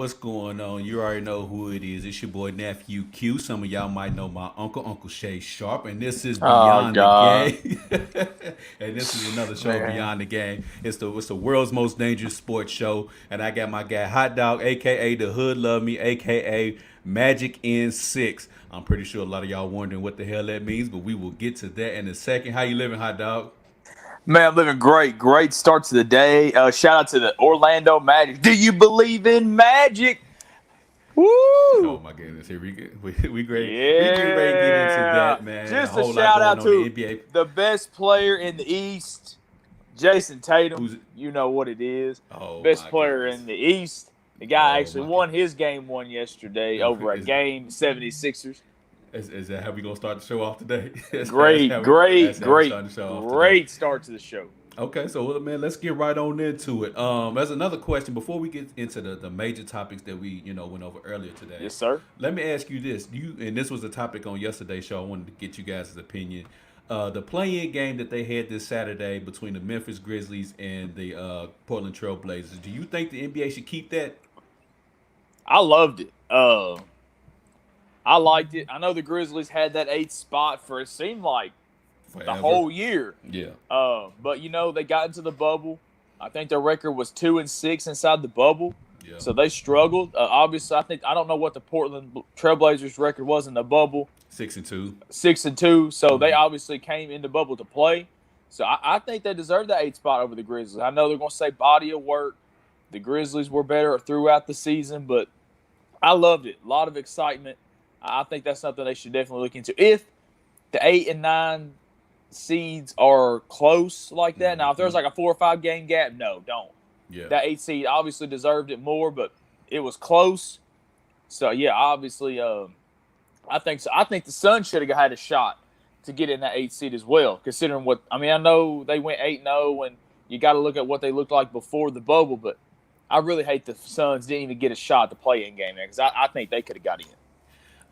What's going on? You already know who it is. It's your boy Nephew Q. Some of y'all might know my uncle, Uncle Shay Sharp, and this is Oh Beyond the God, Game. And this is another show, man. Beyond the Game. It's the world's most dangerous sports show, and I got my guy Hot Dog, aka the Hood Love Me, aka Magic in Six. I'm pretty sure a lot of y'all wondering what the hell that means, but we will get to that in a second. How you living, Hot Dog? Man, I'm living great. Great start to the day. Shout out to the Orlando Magic. Do you believe in magic? Oh Woo! my goodness, here we get we great. We get ready to get into Yeah. that, man. A Just a whole lot shout going out on in the to NBA. the best player in the East, Jason Tatum. Who's You know what it is. Oh Best my player goodness. in the East. The guy Oh actually my won goodness. his game one yesterday over a Is, game 76ers. is that how we gonna start the show off today? Great, That's great, how we great, start the show off today. great start to the show. Okay, so well, man, let's get right on into it. There's another question before we get into the major topics that we went over earlier today. Yes, sir. Let me ask you this: and this was a topic on yesterday's show. I wanted to get you guys' opinion. The play-in game that they had this Saturday between the Memphis Grizzlies and the Portland Trail Blazers. Do you think the NBA should keep that? I loved it. I liked it. I know the Grizzlies had that eighth spot for it seemed like the Forever. whole year. Yeah. But they got into the bubble. I think their record was 2-6 inside the bubble, Yeah. so they struggled. Obviously, I don't know what the Portland Trailblazers record was in the bubble, 6-2. 6-2. So they Mm-hmm. obviously came in the bubble to play. So I think they deserve the eighth spot over the Grizzlies. I know they're going to say body of work. The Grizzlies were better throughout the season, but I loved it. A lot of excitement. I think that's something they should definitely look into. If the 8 and 9 seeds are close like that, now if there's like a 4 or 5 game gap, no, don't. Yeah. That 8 seed obviously deserved it more, but it was close. So yeah, obviously, I think so. I think the Suns should have had a shot to get in that 8 seed as well. Considering I know they went 8-0, and you got to look at what they looked like before the bubble, but I really hate the Suns didn't even get a shot to play in game because I think they could have got in.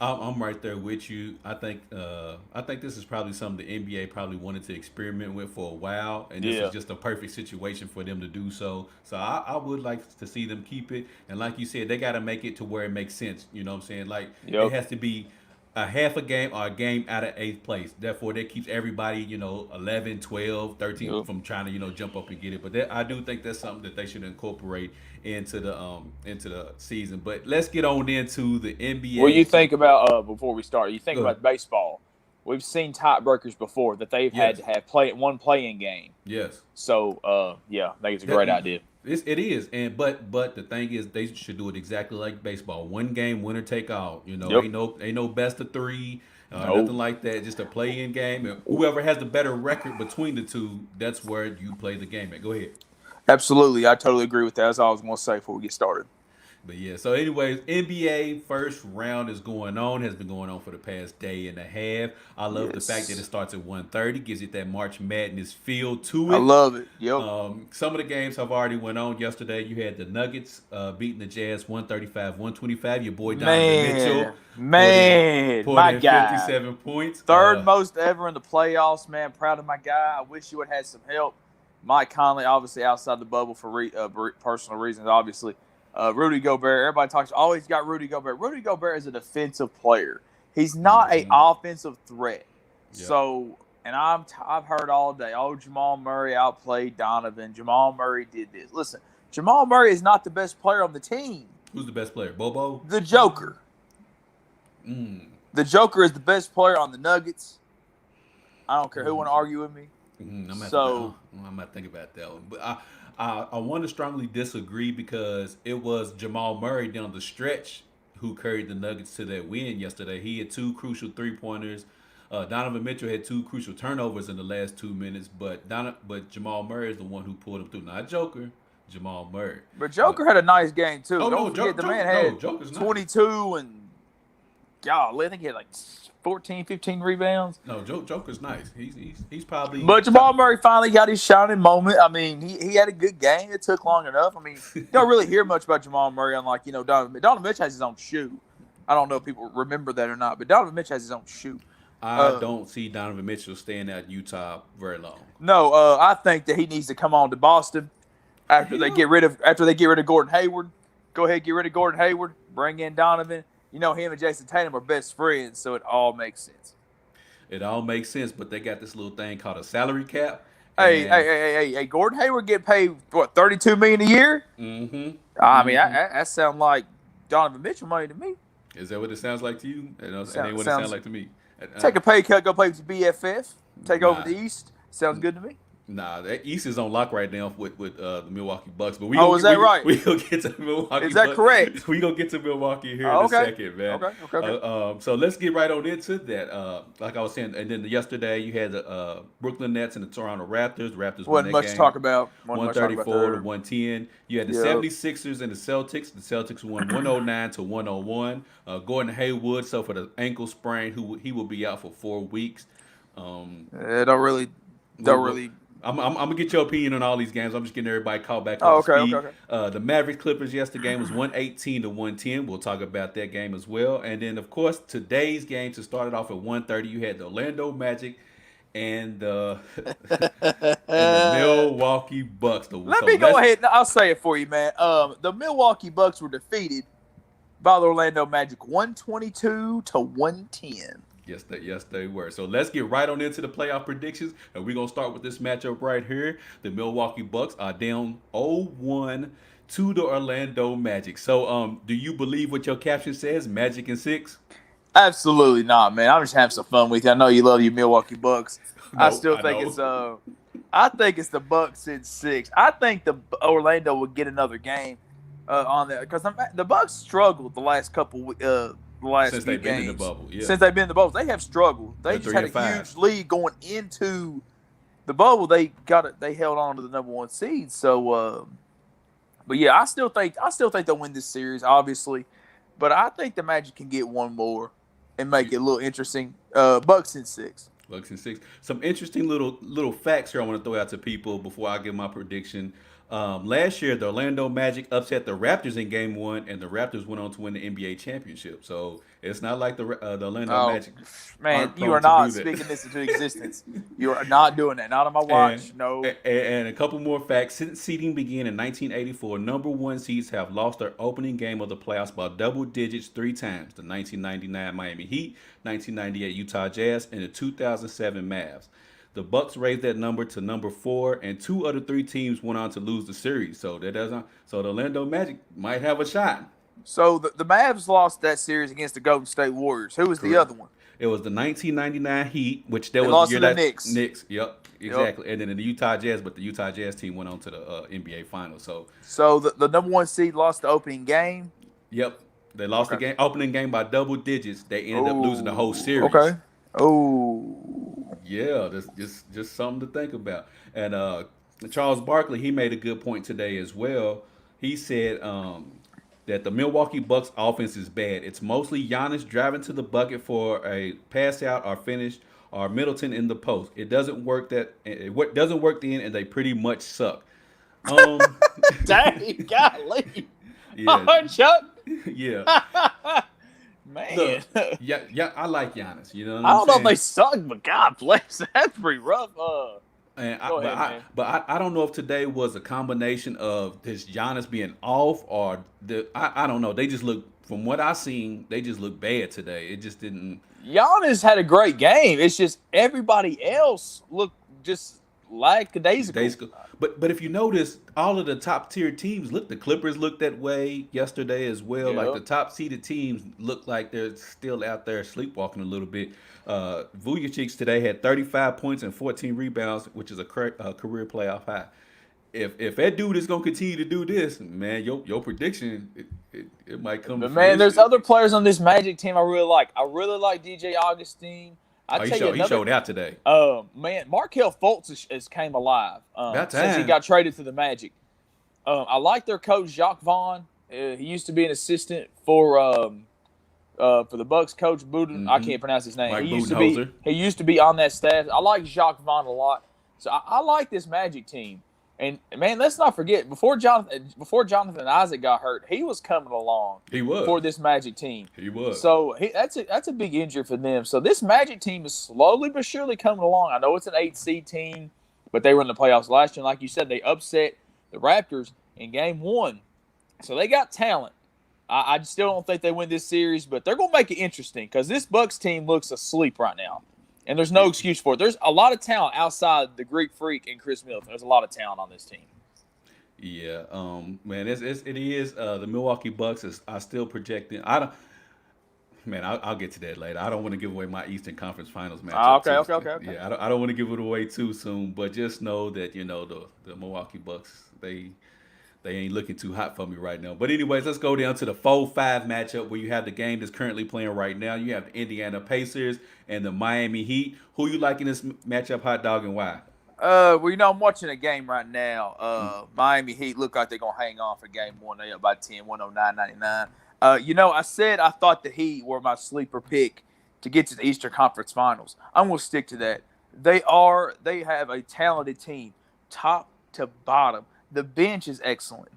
I'm right there with you. I think this is probably something the NBA probably wanted to experiment with for a while, and this is Yeah. just a perfect situation for them to do so. So I would like to see them keep it. And like you said, they got to make it to where it makes sense. You know what I'm saying? Like it Yep. has to be a half a game or a game out of eighth place. Therefore, that keeps everybody 11, 12, 13 Yep. from trying to jump up and get it. But I do think that's something that they should incorporate into the season. But let's get on into the What do NBA. you think about before we start? You think Go ahead. about baseball. We've seen tiebreakers before that they've had Yes. to have one playing game. Yes. So yeah, I think it's a That great idea. it is, and but the thing is, they should do it exactly like baseball. One game, winner take all. Yep. Ain't no best of three, No. nothing like that. Just a play-in game, and whoever has the better record between the two, that's where you play the game at. Go ahead. Absolutely, I totally agree with that. That's all I was going to say before we get started. But yeah, so anyways, NBA first round is going on, has been going on for the past day and a half. I love the fact that it Yes, starts at 1:30, gives it that March Madness feel to I it. love it. Yep. Some of the games have already went on yesterday. You had the Nuggets beating the Jazz 135-125. Your boy Donovan Mitchell Man, poured in man, poured my in guy. 57 points. Third most ever in the playoffs, man. Proud of my guy. I wish you would have had some help. Mike Conley, obviously outside the bubble for personal reasons, obviously. Rudy Gobert, everybody talks, always got Rudy Gobert. Rudy Gobert is a defensive player. He's not a offensive threat. Yeah. So, and I've heard all day, oh, Jamal Murray outplayed Donovan. Jamal Murray did this. Listen, Jamal Murray is not the best player on the team. Who's the best player? Bobo? The Joker. Mm. The Joker is the best player on the Nuggets. I don't care who want to argue with me. I'm not thinking about that one. But I want to strongly disagree because it was Jamal Murray down the stretch who carried the Nuggets to that win yesterday. He had two crucial 3-pointers. Donovan Mitchell had two crucial turnovers in the last 2 minutes, but Jamal Murray is the one who pulled him through. Not Joker, Jamal Murray. But Joker had a nice game too. Oh, Don't no, forget the man no, had Joker's nice. 22 and golly, I think he had like 14, 15 rebounds. No, Joker's nice. He's probably. But Jamal Murray finally got his shining moment. I mean, he had a good game. It took long enough. I mean, you don't really hear much about Jamal Murray, unlike Donovan. Donovan Mitchell has his own shoe. I don't know if people remember that or not, but Donovan Mitchell has his own shoe. I don't see Donovan Mitchell staying at Utah very long. No, I think that he needs to come on to Boston after they get rid of Gordon Hayward. Go ahead, get rid of Gordon Hayward, bring in Donovan. You know, him and Jason Tatum are best friends, so it all makes sense. It all makes sense, but they got this little thing called a salary cap, Hey, hey, and hey, hey, hey, Gordon Hayward get paid what, $32 million a year? mm-hmm, I mean, mm-hmm. that sounds like Donovan Mitchell money to me. Is that what it sounds like to you? It ain't what it sounds Sounds like to me. take a pay cut, go play with your BFF, take over Nah, the East. Sounds good to me. nah. That East is on lock right now with the Milwaukee Bucks. But Oh, is that right? we gonna get to Milwaukee. Is that correct? We gonna get to Milwaukee here Oh, in a okay. second, man. Okay. So let's get right on into that. Like I was saying, and then yesterday you had the Brooklyn Nets and the Toronto Raptors. The Raptors won Wasn't that much to game. talk about. Wasn't much to talk about 134 to there. 110. You had the Yep. 76ers and the Celtics. The Celtics won 109 to 101. Gordon Hayward suffered an ankle sprain. He will be out for 4 weeks. Don't really. I'm gonna get your opinion on all these games. I'm just getting everybody caught back Oh, up to okay, speed. okay. The Mavericks Clippers yesterday game was 118 to 110. We'll talk about that game as well. And then of course today's game to start it off at 1:30. You had the Orlando Magic and the and the Milwaukee Bucks. Let me go ahead. I'll say it for you, man. The Milwaukee Bucks were defeated by the Orlando Magic, 122 to 110. Yes, they were. So let's get right on into the playoff predictions, and we're gonna start with this matchup right here. The Milwaukee Bucks are down 0-1 to the Orlando Magic. So, do you believe what your caption says? Magic in 6? Absolutely not, man. I'm just having some fun with you. I know you love your Milwaukee Bucks. I No, still I think know. I think it's the Bucks in 6. I think the Orlando will get another game on there because the Bucks struggled the last Since few they've been in the games. bubble, yeah. Since they've been in the bubble, they have struggled. They They're just had a 3-5. huge lead going into the bubble. They held on to the number 1 seed. So, but yeah, I still think they'll win this series, obviously. But I think the Magic can get one more and make it a little interesting. Bucks in 6. Bucks in 6. Some interesting little facts here I want to throw out to people before I give my prediction. Last year, the Orlando Magic upset the Raptors in Game 1, and the Raptors went on to win the NBA championship. So it's not like the Orlando Magic. Man, you prone are to not do that. speaking this into existence. You are not doing that. Not on my watch. No. And a couple more facts. Since seeding began in 1984, number 1 seeds have lost their opening game of the playoffs by double digits 3 times. The 1999 Miami Heat, 1998 Utah Jazz, and the 2007 Mavs. The Bucks raised that number to number 4, and 2 other 3 teams went on to lose the series. So the Orlando Magic might have a shot. So the Mavs lost that series against the Golden State Warriors. Who was the other one? It was the 1999 Heat, which there They was lost the year to the that Knicks. Knicks. Yep, exactly. And then the Utah Jazz, but the Utah Jazz team went on to the NBA Finals. So the number 1 seed lost the opening game. Yep, they lost the opening game by double digits. They ended up losing the whole series. Okay. Oh. Yeah, that's just something to think about. And Charles Barkley, he made a good point today as well. He said that the Milwaukee Bucks offense is bad. It's mostly Giannis driving to the bucket for a pass out or finish, or Middleton in the post. It doesn't work then, and they pretty much suck. Dang, golly. Yeah, Oh, Chuck. yeah. Man. Look, yeah, I like Giannis. You know what I don't know I'm if they saying? suck, but God bless. That's pretty rough. And Go ahead, man. I don't know if today was a combination of this Giannis being off or I don't know. They just look, from what I seen, they just look bad today. It just didn't. Giannis had a great game. It's just everybody else looked just lackadaisical. But if you notice, all of the top tier teams look. The Clippers looked that way yesterday as well. Like Yep. the top seeded teams look like they're still out there sleepwalking a little bit. Vujacic today had 35 points and 14 rebounds, which is a career playoff high. If that dude is gonna continue to do this, man, your prediction it might come. But to man, there's fruition. other players on this Magic team I really like. I really like DJ Augustine. He showed out today. Man, Markelle Fultz has came alive About since he time. got traded to the Magic. I like their coach Jacques Vaughn. He used to be an assistant for the Bucks coach Buden. I can't pronounce his name. Mike He Budenholzer. used to be on that staff. I like Jacques Vaughn a lot. So I like this Magic team. And man, let's not forget before Jonathan Isaac got hurt, he was coming along. He was for this Magic team. He was. So that's a big injury for them. So this Magic team is slowly but surely coming along. I know it's an 8 seed team, but they were in the playoffs last year. And like you said, they upset the Raptors in Game 1. So they got talent. I still don't think they win this series, but they're going to make it interesting because this Bucks team looks asleep right now. And there's no excuse for it. There's a lot of talent outside the Greek Freak and Chris Middleton. There's a lot of talent on this team. Yeah, man, it is the Milwaukee Bucks are still projecting. I don't, man, I'll get to that later. I don't want to give away my Eastern Conference Finals matchup. Okay. Yeah, I don't want to give it away too soon, but just know that the Milwaukee Bucks they ain't looking too hot for me right now. But anyways, let's go down to the 4-5 matchup where you have the game that's currently playing right now. You have the Indiana Pacers and the Miami Heat. Who you like in this matchup, Hot Dog, and why? I'm watching a game right now. Miami Heat look like they're gonna hang on for game one. They up by 10, 109.99. I said I thought the Heat were my sleeper pick to get to the Eastern Conference Finals. I'm gonna stick to that. They have a talented team, top to bottom. The bench is excellent.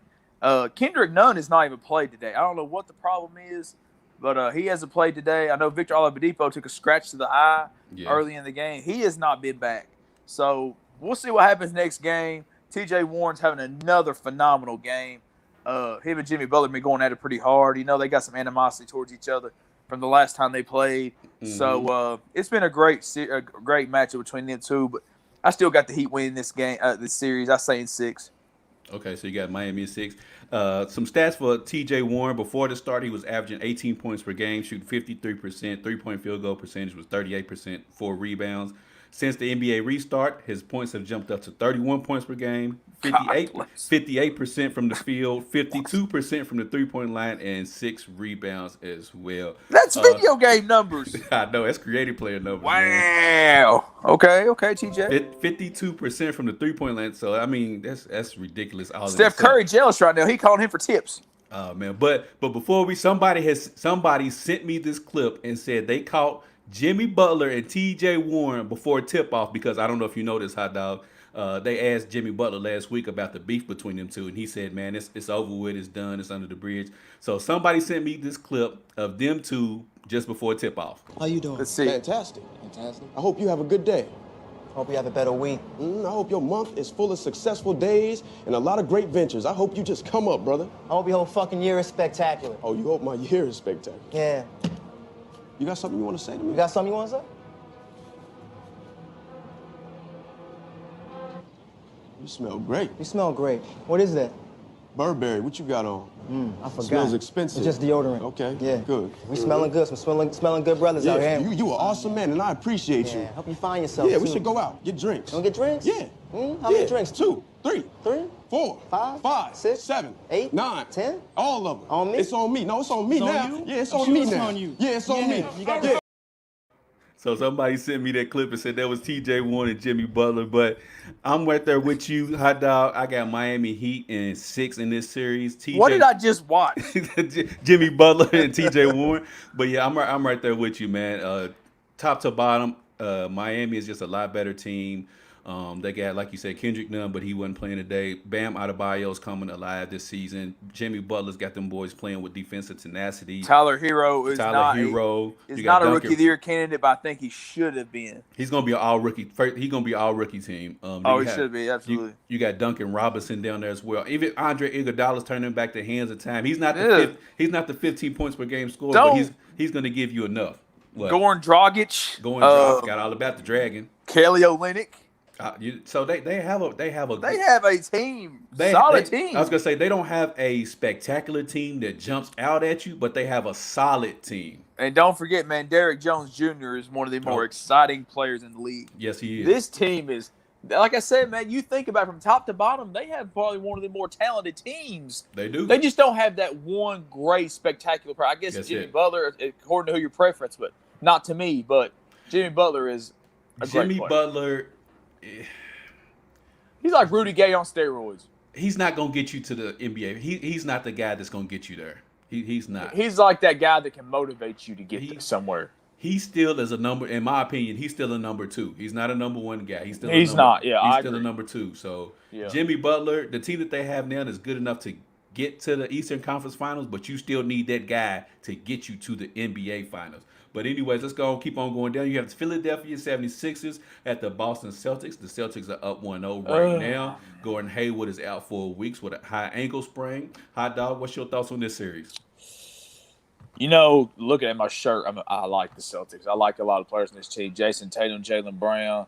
Kendrick Nunn has not even played today. I don't know what the problem is, but he hasn't played today. I know Victor Oladipo took a scratch to the eye early in the game. He has not been back. So we'll see what happens next game. TJ Warren's having another phenomenal game. Him and Jimmy Butler been going at it pretty hard. They got some animosity towards each other from the last time they played. Mm-hmm. So it's been a great matchup between them two. But I still got the Heat winning this game, this series. I say in 6. Okay, so you got Miami in 6. Some stats for TJ Warren. Before the start, he was averaging 18 points per game, shooting 53%. 3-point field goal percentage was 38%. 4 rebounds. Since the NBA restart, his points have jumped up to 31 points per game, 58% from the field, 52% from the 3-point line, and 6 rebounds as well. That's video game numbers. I know, that's creative player numbers. Wow. Man. Okay, TJ. 52% from the 3-point line. So I mean, that's ridiculous. Steph Curry jealous right now. He calling him for tips. Oh man, but before somebody sent me this clip and said they caught Jimmy Butler and T.J. Warren before tip-off, because I don't know if you know this, Hot Dog. They asked Jimmy Butler last week about the beef between them two, and he said, man, it's over with, it's done, it's under the bridge. So somebody sent me this clip of them two just before tip-off. How you doing? Let's see. Fantastic. I hope you have a good day. Hope you have a better week. I hope your month is full of successful days and a lot of great ventures. I hope you just come up, brother. I hope your whole fucking year is spectacular. Oh, you hope my year is spectacular? Yeah. You got something you want to say to me? You got something you want to say? You smell great. You smell great. What is that? Burberry. What you got on? I forgot. Smells expensive. It's just deodorant. Okay. Yeah. Good. We smelling good. Some smelling good brothers out here. You an awesome man, and I appreciate you. Hope you find yourself. Yeah, we should go out, get drinks. You want to get drinks? Yeah. How many drinks? 2, 3, 4, 5, 6, 7, 8, 9, 10. All of them. On me? It's on me. No, it's on me now. You? Yeah, it's on me now. On you. Yeah, it's on me. You got yeah. So somebody sent me that clip and said that was T.J. Warren and Jimmy Butler, but I'm right there with you, Hot Dog. I got Miami Heat in 6 in this series. What did I just watch? Jimmy Butler and T.J. Warren. But yeah, I'm right there with you, man. Top to bottom, Miami is just a lot better team. They got, like you said, Kendrick Nunn, but he wasn't playing today. Bam Adebayo's coming alive this season. Jimmy Butler's got them boys playing with defensive tenacity. Tyler Hero is not a rookie of the year candidate, but I think he should have been. He's gonna be an all rookie. He's gonna be an all rookie team. He should be, absolutely. You got Duncan Robinson down there as well. Even Andre Iguodala's turning back the hands of time. He's not the 15 points per game scorer, but he's gonna give you enough. Goran Dragic. Got all about the Dragon. Kelly Olynyk. So they have a team, solid team. I was gonna say they don't have a spectacular team that jumps out at you, but they have a solid team. And don't forget, man, Derrick Jones Jr. is one of the more exciting players in the league. Yes, he is. This team is, like I said, man. You think about it from top to bottom, they have probably one of the more talented teams. They do. They just don't have that one great, spectacular player. I guess Jimmy Butler, according to who your preference, but not to me. But Jimmy Butler is a great player. Butler. He's like Rudy Gay on steroids. He's not gonna get you to the NBA. He's not the guy that's gonna get you there. He's not. He's like that guy that can motivate you to get somewhere. He still is a number, in my opinion. He's still a number 2. He's not a number 1 guy. He's still not. Yeah, he's I still agree. a number 2. So Jimmy Butler, the team that they have now is good enough to get to the Eastern Conference Finals, but you still need that guy to get you to the NBA Finals. But anyways, let's go keep on going down. You have the Philadelphia 76ers at the Boston Celtics. The Celtics are up 1-0 right now. Gordon Hayward is out for weeks with a high ankle sprain. Hot dog, what's your thoughts on this series? Looking at my shirt, I like the Celtics. I like a lot of players in this team. Jason Tatum, Jaylen Brown.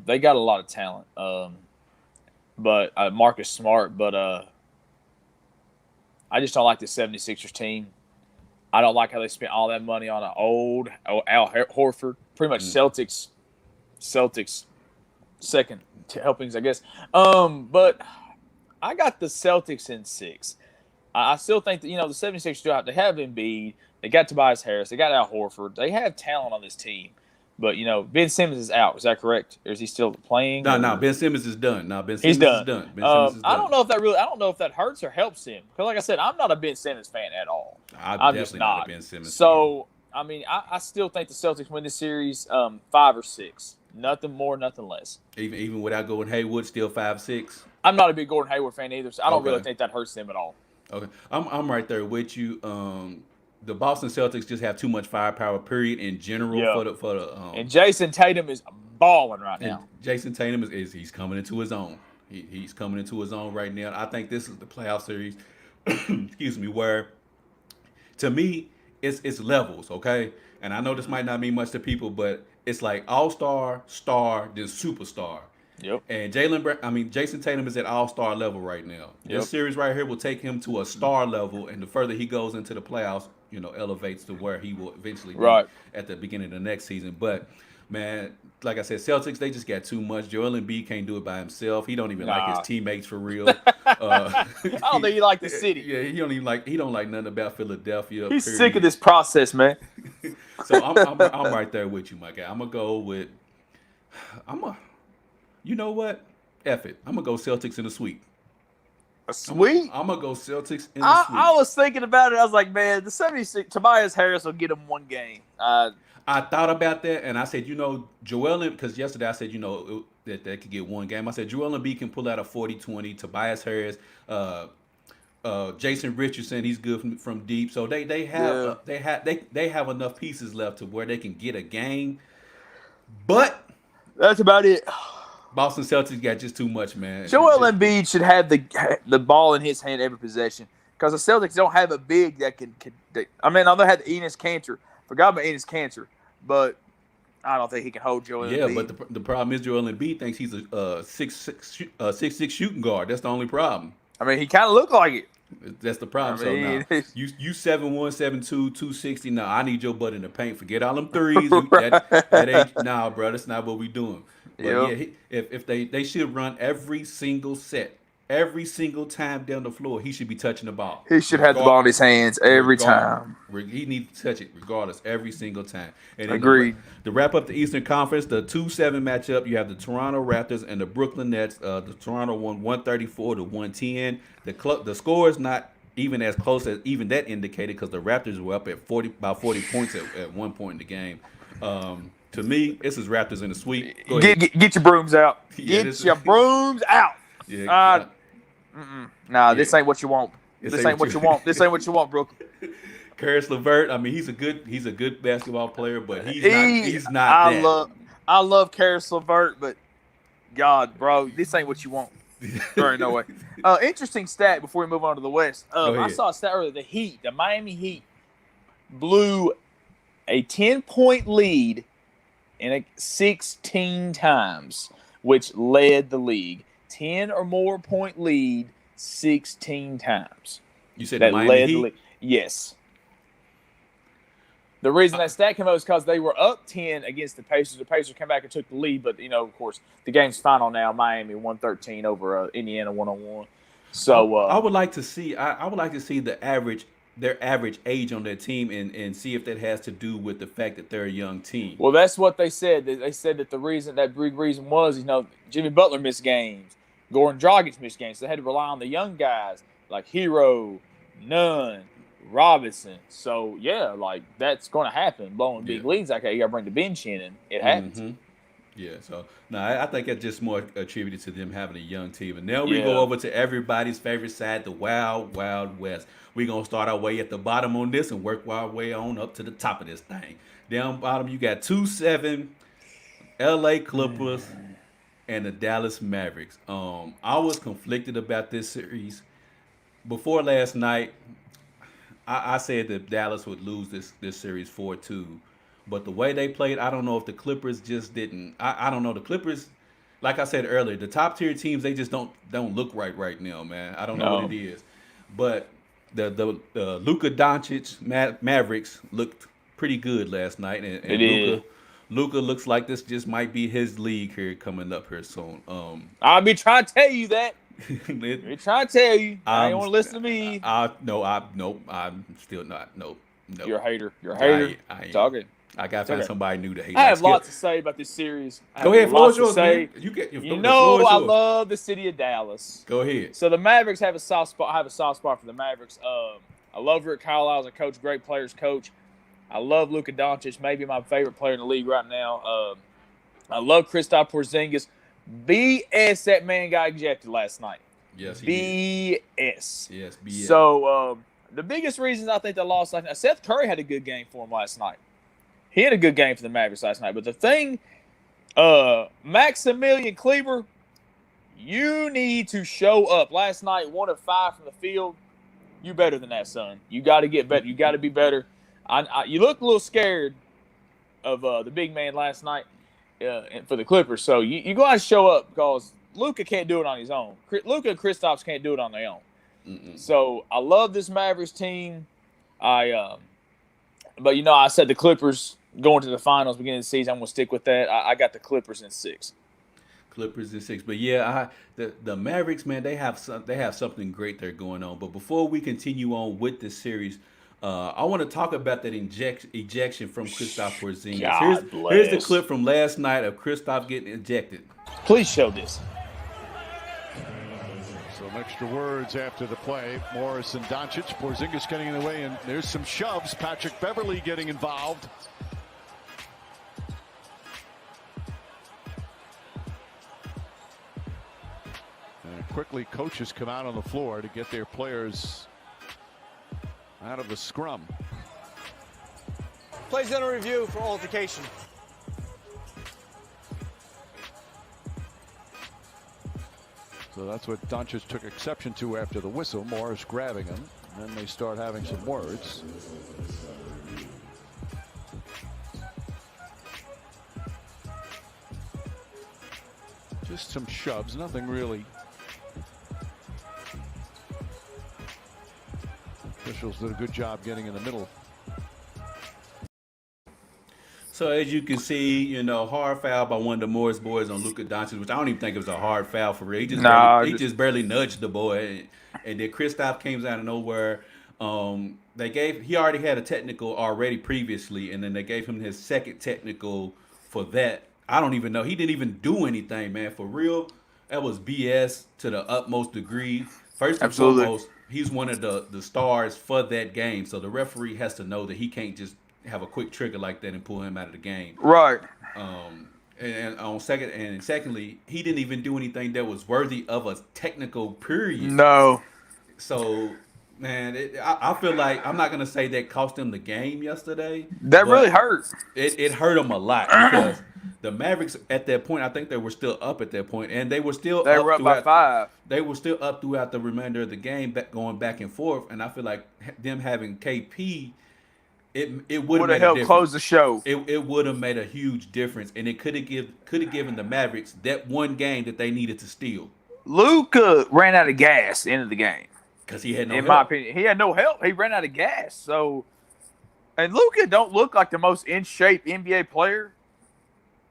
They got a lot of talent. But Marcus Smart. But I just don't like the 76ers team. I don't like how they spent all that money on an old Al Horford. Pretty much Celtics second helpings, I guess. But I got the Celtics in 6. I still think that, the 76ers still have, they have Embiid. They got Tobias Harris. They got Al Horford. They have talent on this team. But, Ben Simmons is out. Is that correct? Or is he still playing? No, Ben Simmons is done. Ben Simmons He's done. is done. Ben Simmons is done. I don't know if that hurts or helps him. Because, like I said, I'm not a Ben Simmons fan at all. I'm just not a Ben Simmons fan. I still think the Celtics win this series 5 or 6. Nothing more, nothing less. Even without going Hayward, still 5-6? I'm not a big Gordon Hayward fan either, so I don't really think that hurts them at all. Okay. I'm right there with you. The Boston Celtics just have too much firepower, period, in general. And Jason Tatum is balling right now. Jason Tatum he's coming into his own. He's coming into his own right now. I think this is the playoff series, excuse me, where to me it's levels, okay? And I know this might not mean much to people, but it's like all-star, star, then superstar. Yep. And Jason Tatum is at all-star level right now. Yep. This series right here will take him to a star level, and the further he goes into the playoffs, elevates to where he will eventually be at the beginning of the next season. But, man, like I said, Celtics, they just got too much. Joel Embiid can't do it by himself. He don't even like his teammates for real. I don't think he like the city. Yeah, he don't like nothing about Philadelphia. He's sick of this process, man. So I'm right there with you, my guy. I'm gonna go with you know what? F it. I'm gonna go Celtics in a sweep. A sweep? I'm gonna go Celtics in a sweep. I was thinking about it. I was like, man, the 76 Tobias Harris will get him one game. I thought about that, and I said, Joel, because yesterday I said, that they could get one game. I said Joel Embiid can pull out a 40-20. Tobias Harris, Jason Richardson, he's good from deep. So they have enough pieces left to where they can get a game. But that's about it. Boston Celtics got just too much, man. Joel Embiid should have the ball in his hand every possession because the Celtics don't have a big that can. They had Enes Kanter. Forgot about Enes Kanter, but I don't think he can hold Joel Embiid. Yeah, but the problem is Joel Embiid thinks he's a 6'6" shooting guard. That's the only problem. He kind of looked like it. That's the problem. So now you 7'1", 7'2", 260. Now I need your butt in the paint. Forget all them threes. that ain't bro. That's not what we doing. But if they should run every single set, every single time down the floor, he should be touching the ball. He should have the ball in his hands every time. He needs to touch it regardless every single time. And agreed. To wrap up the Eastern Conference, the 2-7 matchup, you have the Toronto Raptors and the Brooklyn Nets. The Toronto won 134-110. The score is not even as close as even that indicated because the Raptors were up at about 40 points at one point in the game. To me, this is Raptors in the sweep. Get your brooms out. Get your brooms out. Yeah. This ain't what you want. This ain't what you want. This ain't what you want, Brooklyn. Caris LeVert, he's a good basketball player, but he's not. I love Caris LeVert, but God, bro, this ain't what you want. There ain't no way. Interesting stat before we move on to the West. I saw a stat earlier. The Miami Heat blew a 10-point lead in 16 times, which led the league. 10 or more point lead 16 times. You said that led the league? Yes. The reason that stat came out is because they were up 10 against the Pacers. The Pacers came back and took the lead, but of course, the game's final now. Miami 113 over Indiana 101. So I would like to see. I would like to see their average age on their team and see if that has to do with the fact that they're a young team. Well, that's what they said. They said that that big reason was, Jimmy Butler missed games. Goran Dragic missed games. So they had to rely on the young guys like Hero, Nunn, Robinson. So, that's going to happen. Blowing big leads like that, you got to bring the bench in, and it happens. Yeah, so no, I think it's just more attributed to them having a young team. And now we go Yeah. over to everybody's favorite side, the Wild Wild West. We're gonna start our way at the bottom on this and work our way on up to the top of this thing. Down bottom, you got 2-7 LA Clippers and the Dallas Mavericks. I was conflicted about this series. Before last night, I said that Dallas would lose this series 4-2. But the way they played, I don't know if the Clippers just didn't. I don't know. The Clippers, like I said earlier, the top tier teams they just don't look right now, man. I don't know what it No. is, but the Luka Doncic Mavericks looked pretty good last night, They and did. Luka looks like this just might be his league here coming up here soon. I'll be trying to tell you that. it- Be trying to tell you. I ain't I'm, want to listen to me. nope. I'm still not. Nope. You're a hater. You're a hater. I It's all good. I gotta find okay. somebody new to hate. I Like have Skip. lots to say about this series. I Go have ahead, floor lots is yours, to say. man. You get the You floor know is I yours. love the city of Dallas. Go ahead. So the Mavericks have a soft spot. I have a soft spot for the Mavericks. I love Rick Carlisle as a coach, great players coach. I love Luka Doncic, maybe my favorite player in the league right now. I love Kristaps Porzingis. BS, that man got ejected last night. Yes, he BS. did. Yes, BS. So the biggest reasons I think they lost last night, Seth Curry had a good game for him last night. He had a good game for the Mavericks last night. But the thing, Maximilian Kleber, you need to show up. Last night, 1 of 5 from the field. You better than that, son. You got to get better. You got to be better. You looked a little scared of the big man last night for the Clippers. So you got to show up because Luka can't do it on his own. Luka and Kristaps can't do it on their own. Mm-mm. So I love this Mavericks team. But I said the Clippers going to the finals beginning of the season. I'm going to stick with that. I got the Clippers in 6. Clippers in 6. But yeah, the Mavericks, man, they have something great there going on. But before we continue on with this series, I want to talk about that ejection from Kristaps Porzingis. Here's the clip from last night of Kristaps getting ejected. Please show this. Some extra words after the play. Morris and Doncic, Porzingis getting in the way, and there's some shoves. Patrick Beverley getting involved. And quickly, coaches come out on the floor to get their players out of the scrum. Plays under review for altercation. So that's what Doncic took exception to after the whistle. Morris grabbing him. And then they start having some words. Just some shoves, nothing really. Officials did a good job getting in the middle. So as you can see, hard foul by one of the Morris boys on Luka Doncic, which I don't even think it was a hard foul for real. He just barely nudged the boy, and then Kristaps came out of nowhere. He already had a technical already previously, and then they gave him his second technical for that. I don't even know. He didn't even do anything, man. For real, that was BS to the utmost degree. First and foremost, he's one of the stars for that game, so the referee has to know that he can't just have a quick trigger like that and pull him out of the game. Right. Secondly, he didn't even do anything that was worthy of a technical period. No. So, man, I feel like I'm not gonna say that cost him the game yesterday. That really hurt. It hurt him a lot because the Mavericks at that point, I think they were still up at that point, and they were up by 5. They were still up throughout the remainder of the game, going back and forth. And I feel like them having KP. It would have helped close the show. It would have made a huge difference, and it could have given the Mavericks that one game that they needed to steal. Luka ran out of gas end of the game because he had no. In my opinion, he had no help. He ran out of gas. So, and Luka don't look like the most in shape NBA player.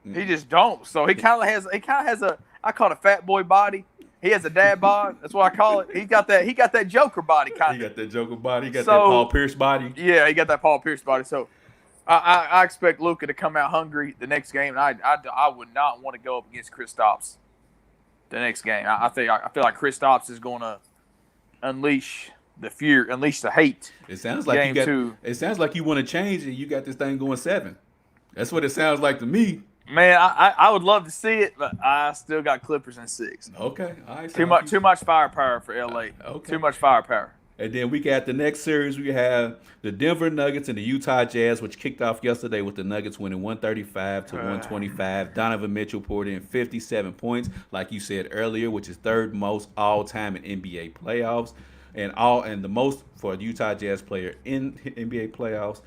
He just don't. So he kind of has a I call it a fat boy body. He has a dad bod. That's what I call it. He got that Joker body kind of. He got that Joker body. He got that Paul Pierce body. Yeah, he got that Paul Pierce body. So I expect Luka to come out hungry the next game. And I would not want to go up against Kristaps the next game. I feel like Kristaps is going to unleash the fear, unleash the hate. It sounds like It sounds like you want to change and you got this thing going 7. That's what it sounds like to me. Man, I would love to see it, but I still got Clippers in 6. Okay, all right. Too much firepower for LA. Okay. Too much firepower. And then we got the next series. We have the Denver Nuggets and the Utah Jazz, which kicked off yesterday with the Nuggets winning 135 to 125. Donovan Mitchell poured in 57 points, like you said earlier, which is third most all time in NBA playoffs, and the most for a Utah Jazz player in NBA playoffs.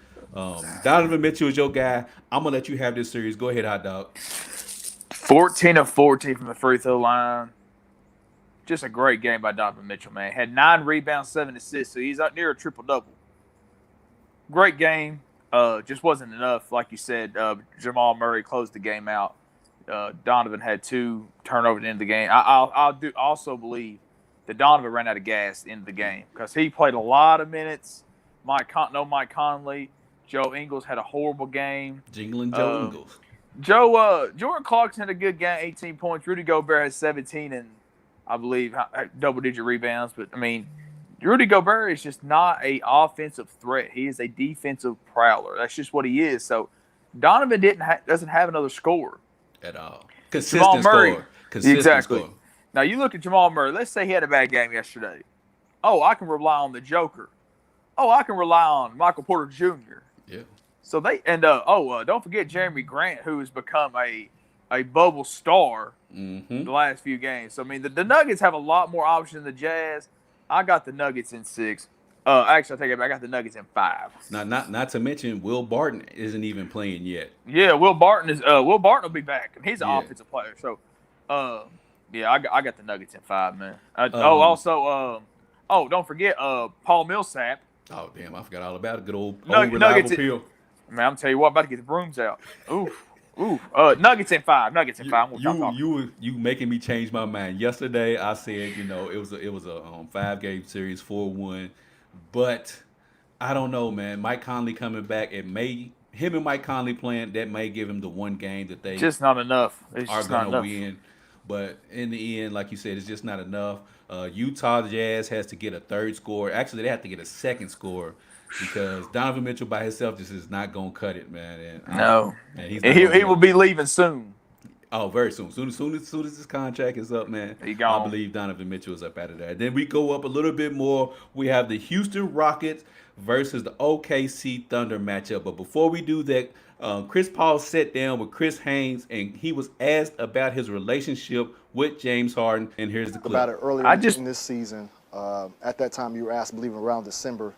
Donovan Mitchell is your guy. I'm gonna let you have this series. Go ahead, hot dog. 14 of 14 from the free throw line. Just a great game by Donovan Mitchell, man. Had 9 rebounds, 7 assists, so he's up near a triple-double. Great game. Just wasn't enough. Like you said, Jamal Murray closed the game out. Donovan had 2 turnovers at the end of the game. I also believe that Donovan ran out of gas in the game because he played a lot of minutes. Mike Conley. Joe Ingles had a horrible game. Jingling Joe Ingles. Jordan Clarkson had a good game, 18 points. Rudy Gobert had 17 and I believe double-digit rebounds. But, I mean, Rudy Gobert is just not an offensive threat. He is a defensive prowler. That's just what he is. So, Donovan doesn't have another scorer. At all. Jamal Murray. Exactly. Score. Now, you look at Jamal Murray. Let's say he had a bad game yesterday. Oh, I can rely on the Joker. Oh, I can rely on Michael Porter Jr. Yeah. So don't forget Jeremy Grant, who has become a bubble star the last few games. So, I mean, the Nuggets have a lot more options than the Jazz. I got the Nuggets in 6. Actually, I take it back. I got the Nuggets in 5. Not to mention Will Barton isn't even playing yet. Yeah, Will Barton will be back, and he's an offensive player. So, I got the Nuggets in 5, man. Don't forget Paul Millsap. Oh damn, I forgot all about it. Good old Nuggets Peel. Man, I'm telling you what, I'm about to get the brooms out. Oof. Nuggets in 5. Nuggets in 5. You making me change my mind. Yesterday I said, it was a 5-game series, 4-1, but I don't know, man. Mike Conley coming back, him and Mike Conley playing, that may give him the one game that they just not enough. Are gonna win. But in the end, like you said, it's just not enough. Utah Jazz has to get a third score. Actually, they have to get a second score because Donovan Mitchell by himself just is not going to cut it, man. He will be leaving soon. Oh, very soon. Soon as his contract is up, man, he gone. I believe Donovan Mitchell is up out of there. Then we go up a little bit more. We have the Houston Rockets versus the OKC Thunder matchup. But before we do that, Chris Paul sat down with Chris Haynes, and he was asked about his relationship with James Harden. And here's the clip. About it earlier in this season. At that time, you were asked, I believe around December,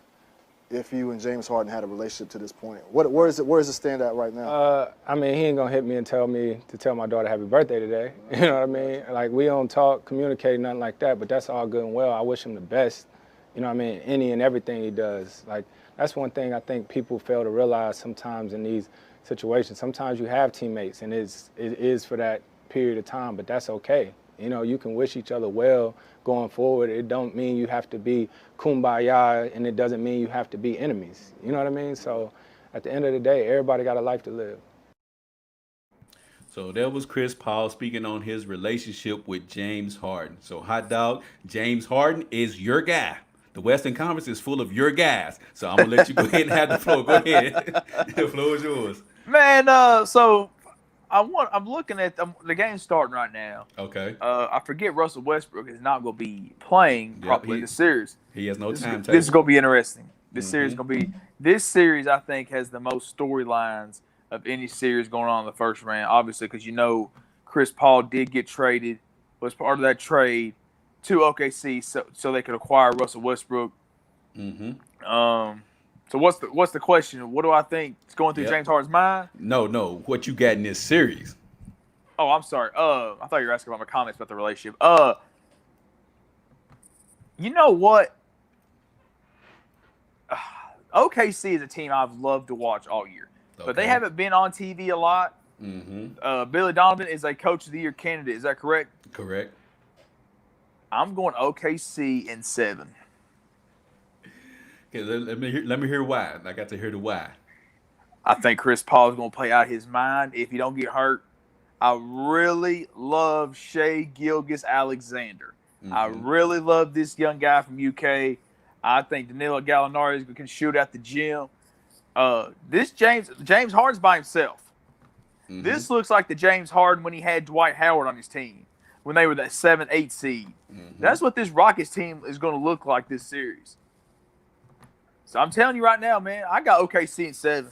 if you and James Harden had a relationship to this point. Where does it stand at right now? I mean, he ain't gonna hit me and tell my daughter happy birthday today. You know what I mean? Like, we don't talk, communicate, nothing like that. But that's all good and well. I wish him the best. You know what I mean? Any and everything he does. Like, that's one thing I think people fail to realize sometimes in these situations. Sometimes you have teammates, and it is for that period of time, but that's okay. You know, you can wish each other well going forward. It don't mean you have to be kumbaya, and it doesn't mean you have to be enemies. You know what I mean? So at the end of the day, everybody got a life to live. So that was Chris Paul speaking on his relationship with James Harden. So, hot dog, James Harden is your guy. The Western Conference is full of your guys. So I'm going to let you go ahead and have the floor. Go ahead. The floor is yours. Man, so I'm looking at the game starting right now. Okay. I forget Russell Westbrook is not going to be playing properly this series. He has no time. This is going to be interesting. This series I think has the most storylines of any series going on in the first round. Obviously, because Chris Paul did get traded, was part of that trade to OKC so they could acquire Russell Westbrook. So what's the question? What do I think is going through James Harden's mind? No. What you got in this series? Oh, I'm sorry. I thought you were asking about my comments about the relationship. You know what? OKC is a team I've loved to watch all year, but they haven't been on TV a lot. Billy Donovan is a Coach of the Year candidate. Is that correct? Correct. I'm going OKC in 7. Okay, let me hear why. I got to hear the why. I think Chris Paul is going to play out his mind if he don't get hurt. I really love Shai Gilgeous-Alexander. I really love this young guy from UK. I think Danilo Gallinari can shoot at the gym. This James Harden's by himself. This looks like the James Harden when he had Dwight Howard on his team, when they were that 7-8 seed. That's what this Rockets team is going to look like this series. So I'm telling you right now, man, I got OKC in 7.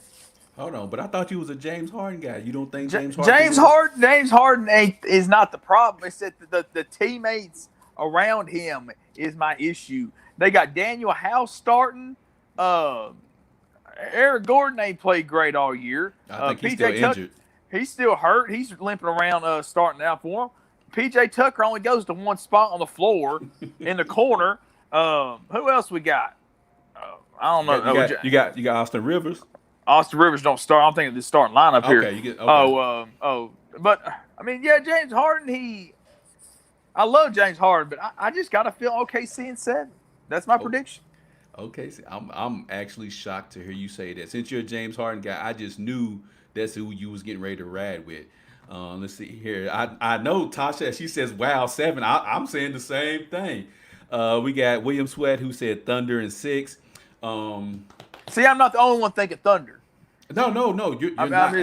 Hold on, but I thought you was a James Harden guy. You don't think James James Harden? James Harden is not the problem. It's that the teammates around him is my issue. They got Daniel House starting. Eric Gordon ain't played great all year. I think he's still injured. He's still hurt. He's limping around starting out for him. PJ Tucker only goes to one spot on the floor in the corner. Who else we got? I don't know. You got Austin Rivers. Austin Rivers don't start. I'm thinking the starting lineup here. Okay. But I mean, yeah, James Harden. I love James Harden, but I just gotta feel OKC in 7. That's my prediction. Okay, see, I'm actually shocked to hear you say that. Since you're a James Harden guy, I just knew that's who you was getting ready to ride with. Let's see here. I know Tasha. She says, "Wow, 7." I'm saying the same thing. We got William Sweat who said Thunder in 6. See, I'm not the only one thinking Thunder. No. You're not.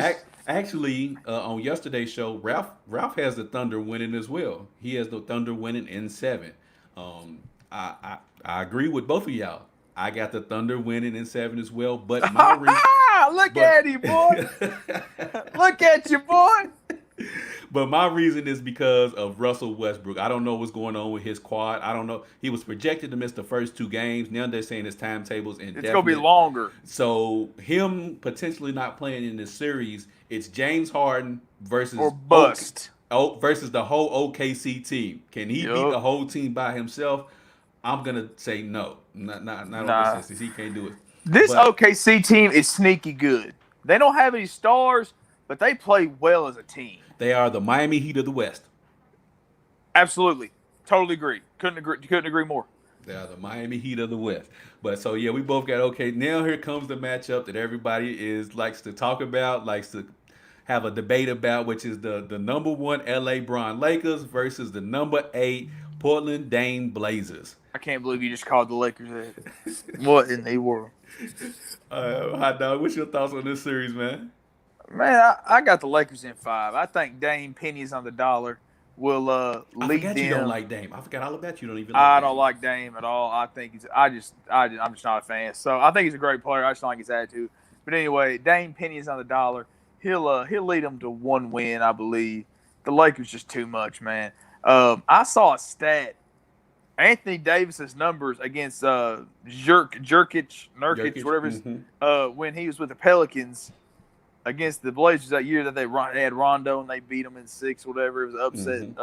Actually, on yesterday's show, Ralph has the Thunder winning as well. He has the Thunder winning in 7. I agree with both of y'all. I got the Thunder winning in 7 as well. But my look at you, boy. Look at you, boy. But my reason is because of Russell Westbrook. I don't know what's going on with his quad. I don't know. He was projected to miss the first 2 games. Now they're saying his timetable's indefinite. It's going to be longer. So him potentially not playing in this series, it's James Harden versus or bust. Versus the whole OKC team. Can he beat the whole team by himself? I'm gonna say no. Not on this. He can't do it. This OKC team is sneaky good. They don't have any stars, but they play well as a team. They are the Miami Heat of the West. Absolutely. Totally agree. Couldn't agree more. They are the Miami Heat of the West. But so yeah, we both got okay. Now here comes the matchup that everybody likes to talk about, likes to have a debate about, which is the number 1 LA Bron Lakers versus the number 8 Portland Dame Blazers. I can't believe you just called the Lakers that. What in the world? Hot dog, what's your thoughts on this series, man? Man, I got the Lakers in 5. I think Dame pennies on the dollar will lead them. I forgot you don't like Dame. I forgot all about you. Don't even. I don't like Dame at all. I think I'm just not a fan. So I think he's a great player. I just don't like his attitude. But anyway, Dame pennies on the dollar. He'll lead them to 1 win, I believe. The Lakers just too much, man. I saw a stat. Anthony Davis's numbers against Nurkic, whatever, when he was with the Pelicans against the Blazers that year that they had Rondo and they beat them in 6, whatever. It was an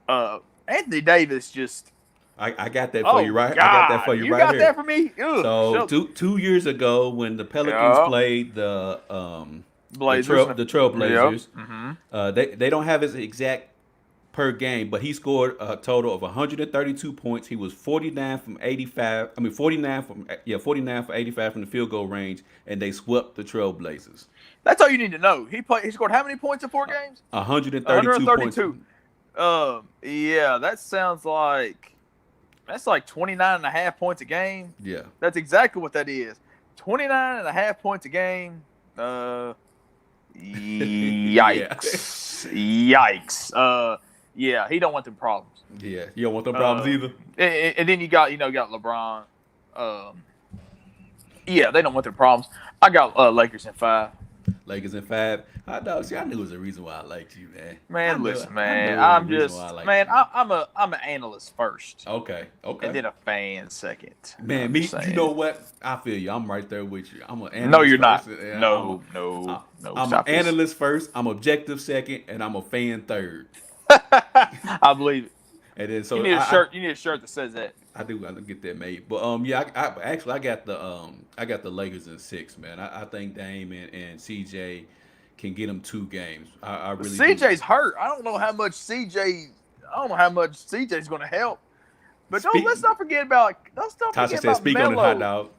upset. Anthony Davis just. I got that for you, right? God. I got that for you, you right got here. That for me? Ugh, so 2 years ago, when the Pelicans played the Blazers, the Trailblazers, yep. They don't have his exact per game, but he scored a total of 132 points. He was 49 for 85 from 85 from the field goal range, and they swept the Trailblazers. That's all you need to know. He scored how many points in 4 games? 132 points. Yeah, that sounds like that's like 29.5 points a game. Yeah. That's exactly what that is. 29.5 points a game. Yikes. Yikes. Yeah, he don't want them problems. Yeah, you don't want them problems either. And then you got LeBron. Yeah, they don't want their problems. I got Lakers in 5. Lakers in 5. Hot dog, see, I knew it was a reason why I liked you, man. Man, listen, man. I'm an analyst first. Okay. And then a fan second. Man, you know what? I feel you. I'm right there with you. I'm an analyst. No, you're not. No. I'm an analyst first. I'm objective second, and I'm a fan third. I believe it. And then so you need a shirt. You need a shirt that says that. I do. I get that made. But yeah, I got the Lakers in 6, man. I think Dame and CJ can get them 2 games. I really. CJ's hurt. I don't know how much CJ's going to help. But let's not forget about. Tasha said, "Speak on it, hot dog."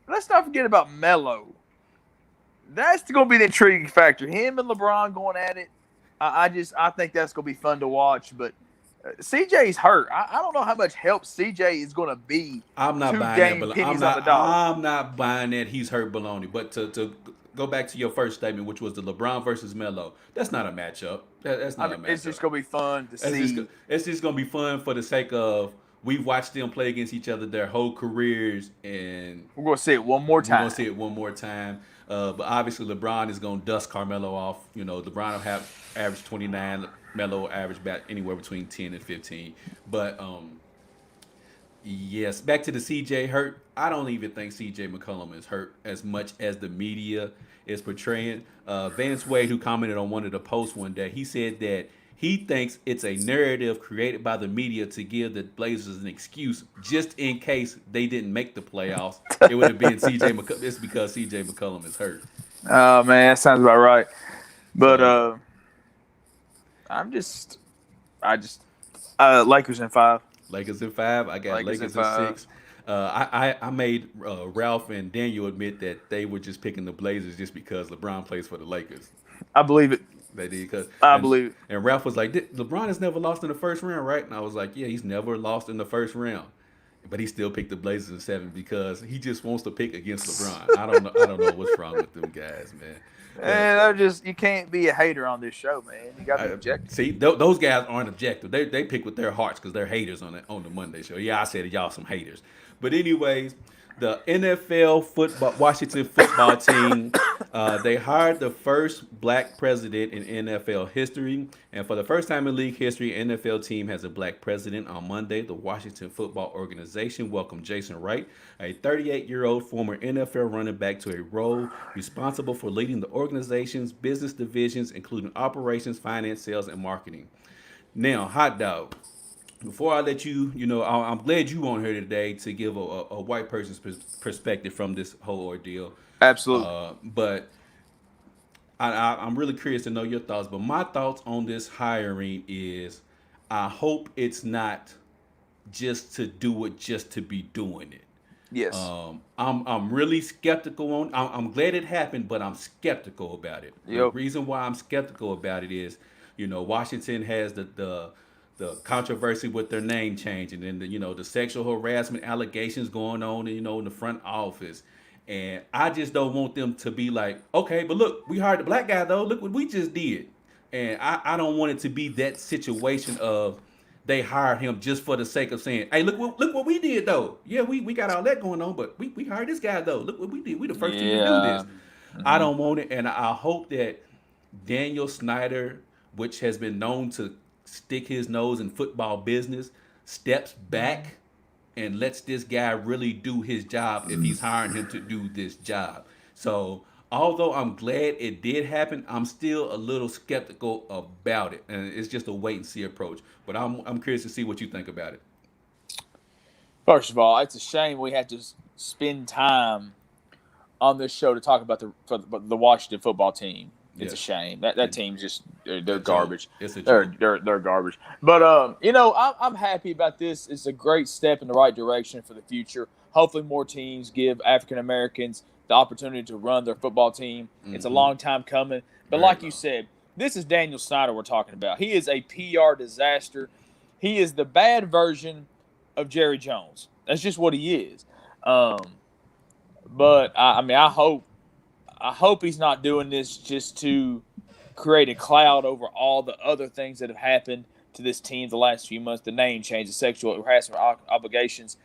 Let's not forget about Melo. That's going to be the intriguing factor. Him and LeBron going at it. I think that's going to be fun to watch. But CJ's hurt. I don't know how much help CJ is going to be. I'm not buying that. I'm not buying that he's hurt baloney. But to go back to your first statement, which was the LeBron versus Melo. That's not a matchup. That's not a matchup. It's just gonna be fun to see. It's just gonna be fun for the sake of we've watched them play against each other their whole careers, and We're gonna see it one more time. we're gonna see it one more time. But obviously, LeBron is gonna dust Carmelo off. You know, LeBron will have average 29. Melo average back anywhere between 10 and 15. But yes, back to the CJ hurt. I don't even think CJ McCollum is hurt as much as the media is portraying. Vance Wade, who commented on one of the posts one day, he said that he thinks it's a narrative created by the media to give the Blazers an excuse just in case they didn't make the playoffs. It would have been CJ McCollum. It's because CJ McCollum is hurt. Oh man, that sounds about right. But Lakers in 5. Lakers in 5. I got Lakers in 6. I made Ralph and Daniel admit that they were just picking the Blazers just because LeBron plays for the Lakers. I believe it. They did because I believe it. And Ralph was like, LeBron has never lost in the first round, right? And I was like, yeah, he's never lost in the first round. But he still picked the Blazers in 7 because he just wants to pick against LeBron. I don't know what's wrong with them guys, man. And you can't be a hater on this show, man. You got to be objective. See, those guys aren't objective. They pick with their hearts because they're haters on the Monday show. Yeah, I said it, y'all some haters. But anyways, the Washington football team, they hired the first black president in NFL history. And for the first time in league history, NFL team has a black president. On Monday, the Washington Football Organization welcomed Jason Wright, a 38-year-old former NFL running back, to a role responsible for leading the organization's business divisions, including operations, finance, sales, and marketing. Now, Hot Dog, before I let you, I'm glad you on here today to give a white person's perspective from this whole ordeal. Absolutely. But I'm really curious to know your thoughts. But my thoughts on this hiring is, I hope it's not just to do it just to be doing it. Yes. I'm really skeptical on. I'm glad it happened, but I'm skeptical about it. Yep. The reason why I'm skeptical about it is, Washington has the controversy with their name change, and then the sexual harassment allegations going on, in the front office. And I just don't want them to be like, okay, but look, we hired the black guy though. Look what we just did. And I don't want it to be that situation of they hired him just for the sake of saying, hey, look what we did though. Yeah, we got all that going on, but we hired this guy though. Look what we did. We the first team to do this. Mm-hmm. I don't want it, and I hope that Daniel Snyder, which has been known to stick his nose in football business, steps back and lets this guy really do his job if he's hiring him to do this job. So although I'm glad it did happen, I'm still a little skeptical about it, and it's just a wait and see approach. But I'm curious to see what you think about it. First of all, it's a shame we had to spend time on this show to talk about the Washington football team. It's a shame. That team's just they're garbage. It's a they're garbage. But I'm happy about this. It's a great step in the right direction for the future. Hopefully, more teams give African Americans the opportunity to run their football team. Mm-hmm. It's a long time coming. But like you said, this is Daniel Snyder we're talking about. He is a PR disaster. He is the bad version of Jerry Jones. That's just what he is. But I hope he's not doing this just to create a cloud over all the other things that have happened to this team the last few months, the name change, the sexual harassment obligations.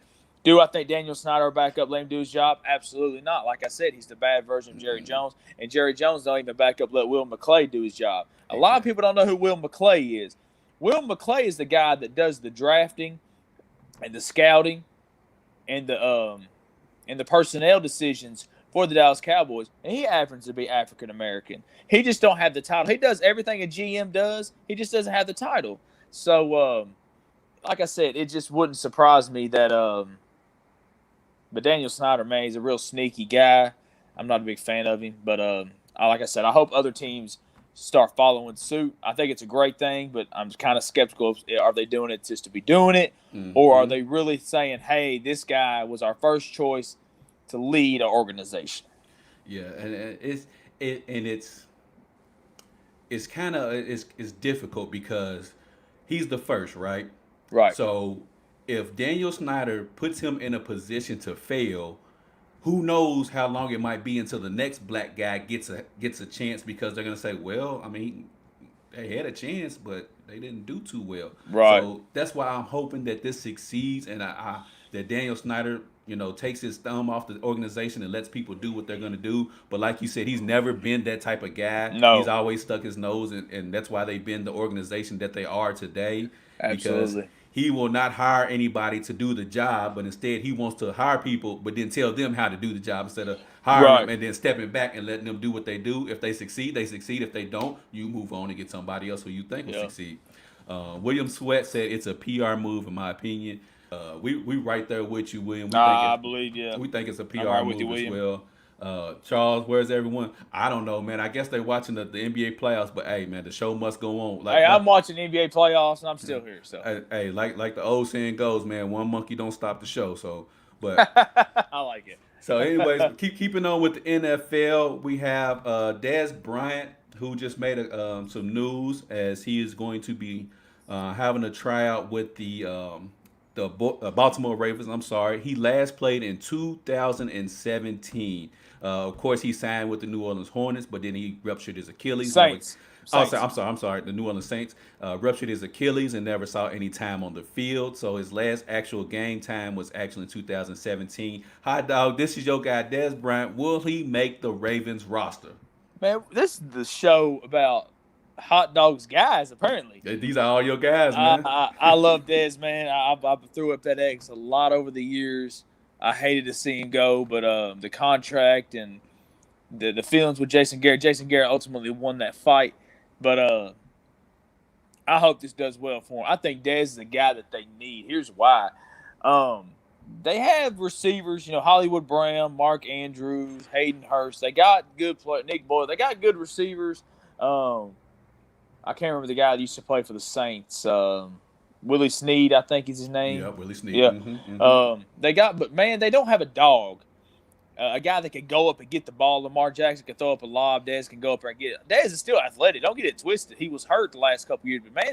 Do I think Daniel Snyder will back up, let him do his job? Absolutely not. Like I said, he's the bad version of Jerry Jones, and Jerry Jones don't even back up, let Will McClay do his job. A lot of people don't know who Will McClay is. Will McClay is the guy that does the drafting and the scouting and the personnel decisions for the Dallas Cowboys, and he happens to be African American. He just don't have the title. He does everything a GM does. He just doesn't have the title. So, like I said, it just wouldn't surprise me that. But Daniel Snyder, man, he's a real sneaky guy. I'm not a big fan of him, but like I said, I hope other teams start following suit. I think it's a great thing, but I'm kind of skeptical. Are they doing it just to be doing it, or are they really saying, "Hey, this guy was our first choice to lead an organization"? Yeah, and it's kind of it's difficult because he's the first, right? Right. So if Daniel Snyder puts him in a position to fail, who knows how long it might be until the next black guy gets a chance, because they're gonna say, well, I mean, they had a chance, but they didn't do too well. Right. So that's why I'm hoping that this succeeds, and that Daniel Snyder, takes his thumb off the organization and lets people do what they're gonna do. But like you said, he's never been that type of guy. He's No. always stuck his nose, and that's why they've been the organization that they are today. Because Absolutely. he will not hire anybody to do the job, but instead he wants to hire people, but then tell them how to do the job instead of hiring Right. them and then stepping back and letting them do what they do. If they succeed, they succeed. If they don't, you move on and get somebody else who you think will Yeah. succeed. William Sweat said it's a PR move, in my opinion. We right there with you, William. I believe, yeah. We think it's a I'm PR right move with you, as William. well. Charles, where's everyone? I don't know, man. I guess they're watching the NBA playoffs, but hey, man, the show must go on. Hey, I'm watching NBA playoffs, and I'm still here. So Hey, like the old saying goes, man, one monkey don't stop the show. So, but I like it. so anyways, keeping on with the NFL, we have Dez Bryant, who just made some news as he is going to be having a tryout with the Baltimore Ravens. I'm sorry, he last played in 2017. Of course, he signed with the New Orleans Hornets, but then he ruptured his Achilles. Saints. I'm sorry. The New Orleans Saints ruptured his Achilles and never saw any time on the field. So his last actual game time was actually in 2017. Hot dog, this is your guy, Dez Bryant. Will he make the Ravens roster? Man, this is the show about hot dogs guys, apparently. These are all your guys, man. I love Dez, man. I threw up that X a lot over the years. I hated to see him go, but the contract and the feelings with Jason Garrett ultimately won that fight. But I hope this does well for him. I think Dez is the guy that they need. Here's why. They have receivers, Hollywood Brown, Mark Andrews, Hayden Hurst. They got good play. Nick Boyle. They got good receivers. I can't remember the guy that used to play for the Saints. Willie Snead, I think is his name. Yeah, Willie Snead. Yeah. Mm-hmm. But man, they don't have a dog. A guy that can go up and get the ball. Lamar Jackson can throw up a lob. Dez can go up there and get it. Dez is still athletic. Don't get it twisted. He was hurt the last couple years, but man,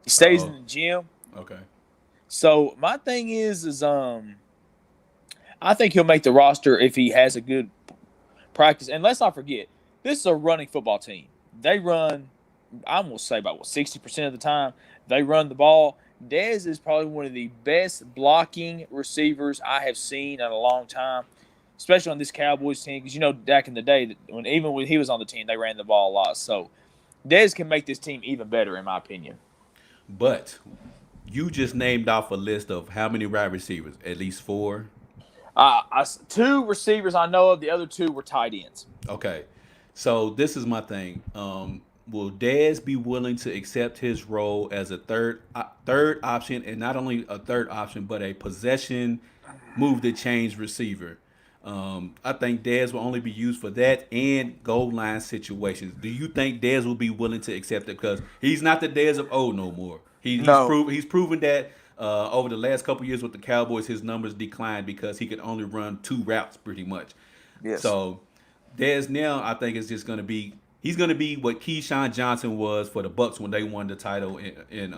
he stays in the gym. Okay. So my thing is I think he'll make the roster if he has a good practice. And let's not forget, this is a running football team. They run, I'm going to say about 60% of the time, they run the ball. Dez is probably one of the best blocking receivers I have seen in a long time, especially on this Cowboys team. Because, back in the day, even when he was on the team, they ran the ball a lot. So Dez can make this team even better, in my opinion. But you just named off a list of how many wide receivers? At least 4? 2 receivers I know of. The other 2 were tight ends. Okay. So this is my thing. Will Dez be willing to accept his role as a third option, and not only a third option, but a possession move the change receiver? I think Dez will only be used for that and goal line situations. Do you think Dez will be willing to accept it? Because he's not the Dez of old no more. He's proven that over the last couple years with the Cowboys, his numbers declined because he could only run 2 routes pretty much. Yes. So Dez now, I think, is just going to be. He's going to be what Keyshawn Johnson was for the Bucs when they won the title in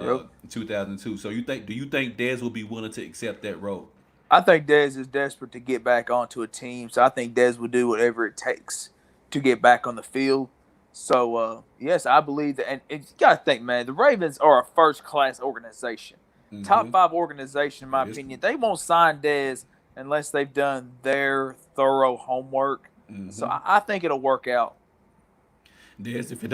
2002. So do you think Dez will be willing to accept that role? I think Dez is desperate to get back onto a team, so I think Dez will do whatever it takes to get back on the field. So, yes, I believe that. And you got to think, man, the Ravens are a first-class organization. Mm-hmm. Top 5 organization, in my opinion. They won't sign Dez unless they've done their thorough homework. Mm-hmm. So I think it'll work out. Dez, if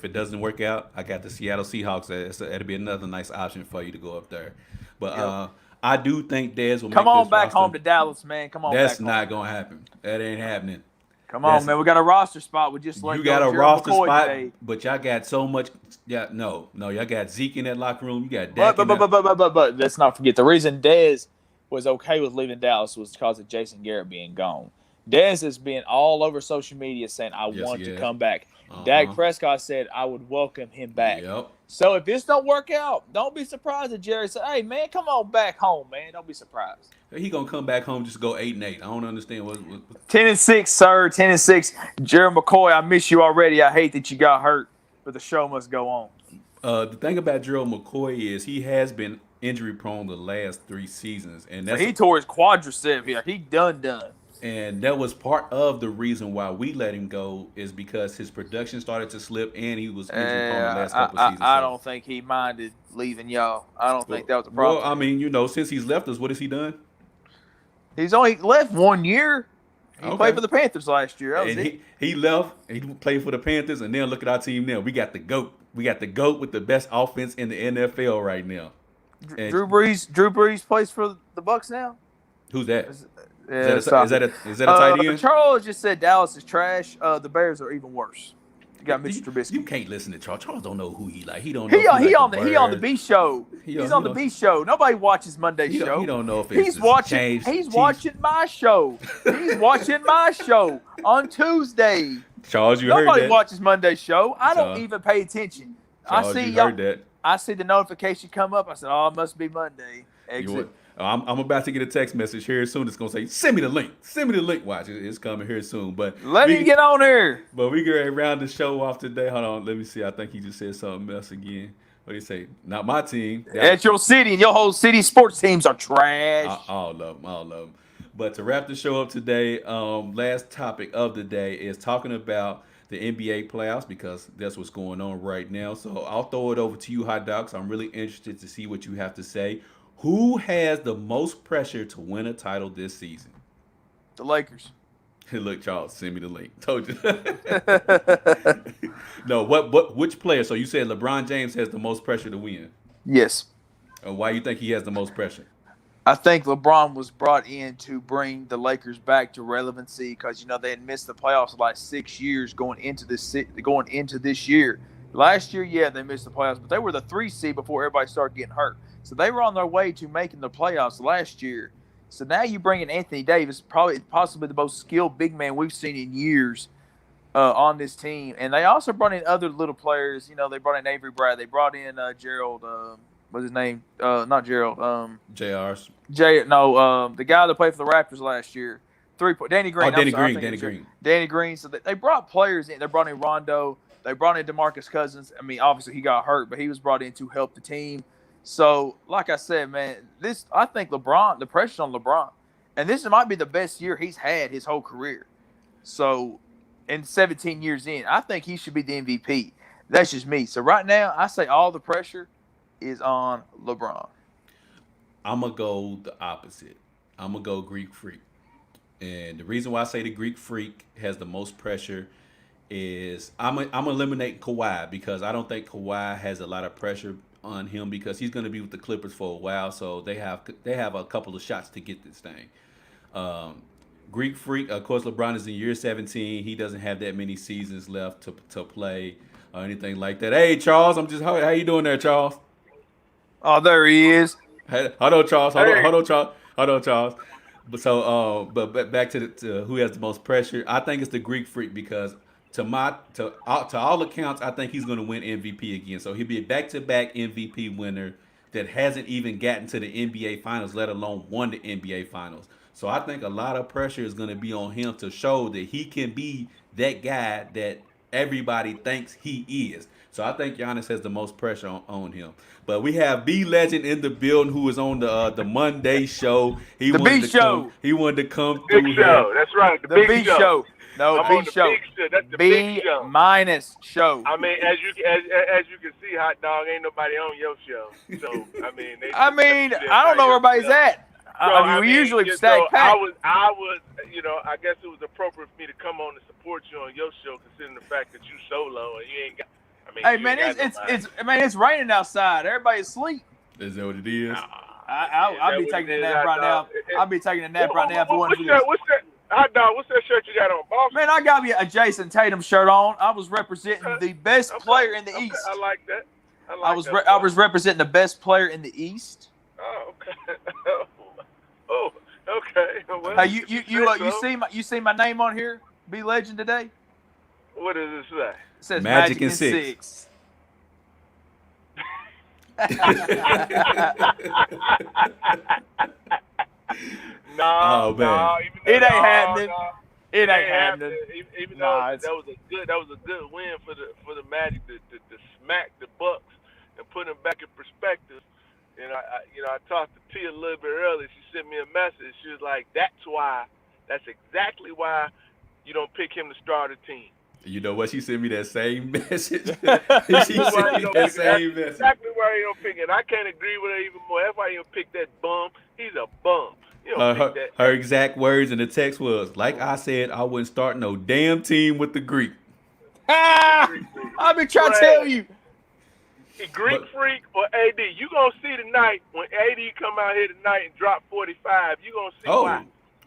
it doesn't work out, I got the Seattle Seahawks. That'll be another nice option for you to go up there. But I do think Dez will come make on this back roster. Home to Dallas, man. Come on That's back not home. gonna happen. That ain't happening. Come on, man. We got a roster spot. We just let you go got of a Gerald roster McCoy spot, today. but y'all got so much. Yeah, no, y'all got Zeke in that locker room. You got Dak. But let's not forget the reason Dez was okay with leaving Dallas was because of Jason Garrett being gone. Dez has been all over social media saying, I want to come back. Dak Prescott said, I would welcome him back. Yep. So if this don't work out, don't be surprised that Jerry said, hey, man, come on back home, man. Don't be surprised. He going to come back home just go 8-8. I don't understand. 10-6, sir. 10-6. Gerald McCoy, I miss you already. I hate that you got hurt, but the show must go on. The thing about Gerald McCoy is he has been injury prone the last 3 seasons, and So that's he tore his quadricep here. He done. and that was part of the reason why we let him go is because his production started to slip and he was injury prone the last couple of seasons. I So, don't think he minded leaving y'all. I don't think that was a well, problem. I mean, you know, since he's left us, what has he done? He's only left 1 year. He Okay. played for the Panthers last year. That was And it. he left. He played for the Panthers, and then look at our team now. We got the goat. We got the goat with the best offense in the NFL right now. And Drew Brees plays for the Bucks now. who's that? Yeah, Is that a tight end? Charles just said Dallas is trash. The Bears are even worse. You got Mitch Trubisky. You can't listen to Charles. Charles don't know who he like. He don't He know. on the B show. He's on the B show. Nobody watches Monday show. He don't know if he's watching. He's watching my show. He's watching my show on Tuesday. Charles, you heard that? Nobody watches Monday show. I don't even pay attention. Charles, you heard that? I see the notification come up. I said, "Oh, it must be Monday." Exit. I'm about to get a text message here soon. It's gonna say, "Send me the link. Send me the link." Watch, it's coming here soon. But let him get on here. But we get round the show off today. Hold on, let me see. I think he just said something else again. What do you say? Not my team. At your city, and your whole city sports teams are trash. All of them. But to wrap the show up today, last topic of the day is talking about the NBA playoffs because that's what's going on right now. So I'll throw it over to you, Hot Dogs. I'm really interested to see what you have to say. Who has the most pressure to win a title this season? The Lakers. Look, Charles, send me the link. Told you. No, which player? So you said LeBron James has the most pressure to win. Yes. Why you think he has the most pressure? I think LeBron was brought in to bring the Lakers back to relevancy because they had missed the playoffs like 6 years going into this year. Last year, yeah, they missed the playoffs, but they were the 3 seed before everybody started getting hurt. So they were on their way to making the playoffs last year. So now you bring in Anthony Davis, possibly the most skilled big man we've seen in years on this team. And they also brought in other little players. They brought in Avery Brad. They brought in Gerald. What's his name? Not Gerald. JR's. The guy that played for the Raptors last year. Danny Green. Danny Green. Danny Green. So they brought players in. They brought in Rondo. They brought in DeMarcus Cousins. I mean, obviously he got hurt, but he was brought in to help the team. So, like I said, man, I think LeBron, the pressure's on LeBron. And this might be the best year he's had his whole career. So, in 17 years in, I think he should be the MVP. That's just me. So, right now, I say all the pressure is on LeBron. I'm going to go the opposite. I'm going to go Greek Freak. And the reason why I say the Greek Freak has the most pressure is I'm eliminating Kawhi because I don't think Kawhi has a lot of pressure on him because he's going to be with the Clippers for a while, so they have a couple of shots to get this thing. Greek Freak, of course, LeBron is in year 17. He doesn't have that many seasons left to play or anything like that. Hey, Charles, how you doing there, Charles? Oh, there he is. Hey, hold on, Charles. Hold on, Charles. But back to who has the most pressure. I think it's the Greek Freak because to all accounts, I think he's going to win MVP again. So he'll be a back-to-back MVP winner that hasn't even gotten to the NBA Finals, let alone won the NBA Finals. So I think a lot of pressure is going to be on him to show that he can be that guy that everybody thinks he is. So I think Giannis has the most pressure on him. But we have B Legend in the building who is on the Monday show. He wanted to come through Big show. That's right. The big show. No, I'm B show. That's the big show. B- show. I mean, as you can see, Hot Dog, ain't nobody on your show. So I don't know where everybody's at. We usually stack pack. I guess it was appropriate for me to come on and support you on your show, considering the fact that you solo and you ain't got. Hey man, it's raining outside. Everybody's asleep. Is that what it is? I'll be taking a nap right now. I'll be taking a nap right now. What's that? Hot Dog, what's that shirt you got on? Boston? Man, I got me a Jason Tatum shirt on. I was representing the best player in the East. I like that. I was representing the best player in the East. Oh, okay. Oh, okay. Well, Hey, you see my name on here? Be Legend today. What does it say? It says Magic in in 6. No, it ain't happening. It ain't happening. Even though that was a good win for the Magic to smack the Bucks and put them back in perspective. I talked to T a little bit earlier. She sent me a message. She was like, that's exactly why you don't pick him to start a team. You know what? She sent me that same message. She That's sent me that same message. exactly why you don't pick it. I can't agree with her even more. That's why you don't pick that bum. He's a bum. You don't pick that. Her exact words in the text was, like I said, I wouldn't start no damn team with the Greek. I've been trying to tell you. Greek freak or AD. You going to see tonight when AD come out here tonight and drop 45. You going to see why.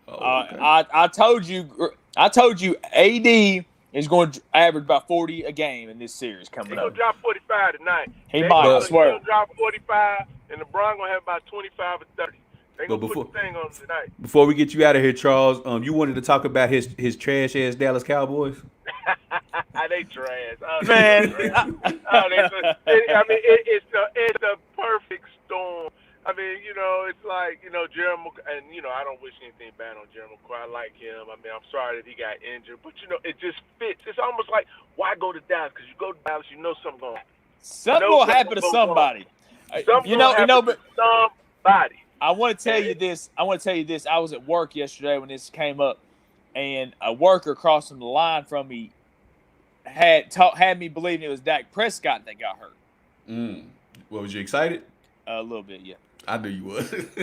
Okay. I told you AD is going to average about 40 a game in this series coming He's up. going to drop 45 tonight. He might, I swear. He'll drop 45, and LeBron going to have about 25 or 30. They going to put the thing on him tonight. Before we get you out of here, Charles, you wanted to talk about his trash-ass Dallas Cowboys? They trash. Man. It's the perfect storm. I mean, it's like, Jeremy, and, I don't wish anything bad on Jeremy McCoy. I like him. I mean, I'm sorry that he got injured. But, it just fits. It's almost like, why go to Dallas? Because you go to Dallas, something's going to happen. Something will happen to somebody. Somebody. I want to tell you this. I was at work yesterday when this came up, and a worker across from the line from me had me believing it was Dak Prescott that got hurt. Well, was you excited? A little bit, yeah. I knew you was. I don't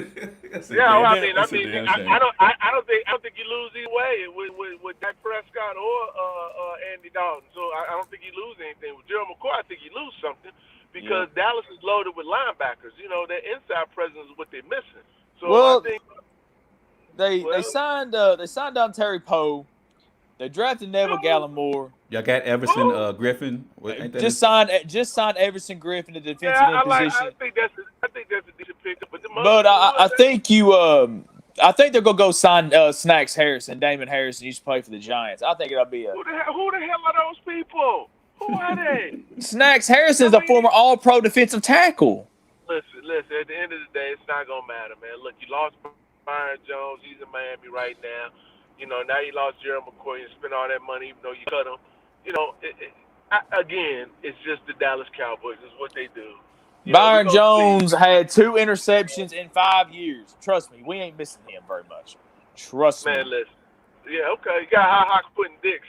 think you lose either way with Dak Prescott or Andy Dalton. So I don't think you lose anything with Jeremy McCoy. I think you lose something because Dallas is loaded with linebackers. Their inside presence is what they're missing. So I think they signed on Terry Poe. They drafted Neville Gallimore. Y'all got Everson Griffin. Just signed Everson Griffin, the defensive end position. I think that's a decent pick. But I think I think they're gonna go sign Snacks Harrison. Damon Harrison used to play for the Giants. I think it'll be Who the hell are those people? Who are they? Snacks Harrison is a former All-Pro defensive tackle. Listen. At the end of the day, it's not gonna matter, man. Look, you lost Byron Jones. He's in Miami right now. Now you lost Jeremy McCoy and spent all that money, even though you cut him. Again, it's just the Dallas Cowboys. It's what they do. Byron Jones had 2 interceptions in 5 years. Trust me, we ain't missing him very much. Trust me. Man, listen. Yeah, okay. You got Ha-Ha putting dicks.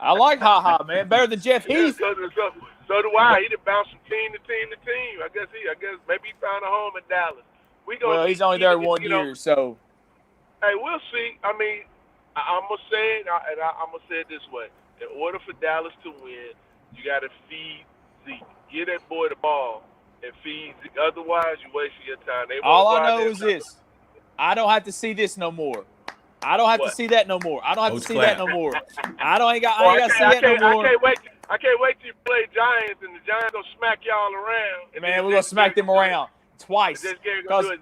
I like Ha-Ha, man. Better than Jeff Heath. So do I. He done bounced from team to team to team. I guess maybe he found a home in Dallas. He's only there 1 year, so. Hey, we'll see. I mean, I'm going to say it, and I'm going to say it this way. In order for Dallas to win, you got to feed Zeke. Get that boy the ball and feed Zeke. Otherwise, you're wasting your time. All I know is this. I don't have to see this no more. I don't have to see that no more. I don't have to see that no more. I ain't got to see that no more. I can't wait till you play Giants, and the Giants going to smack y'all around. Man, we're going to smack them around twice. This game going to do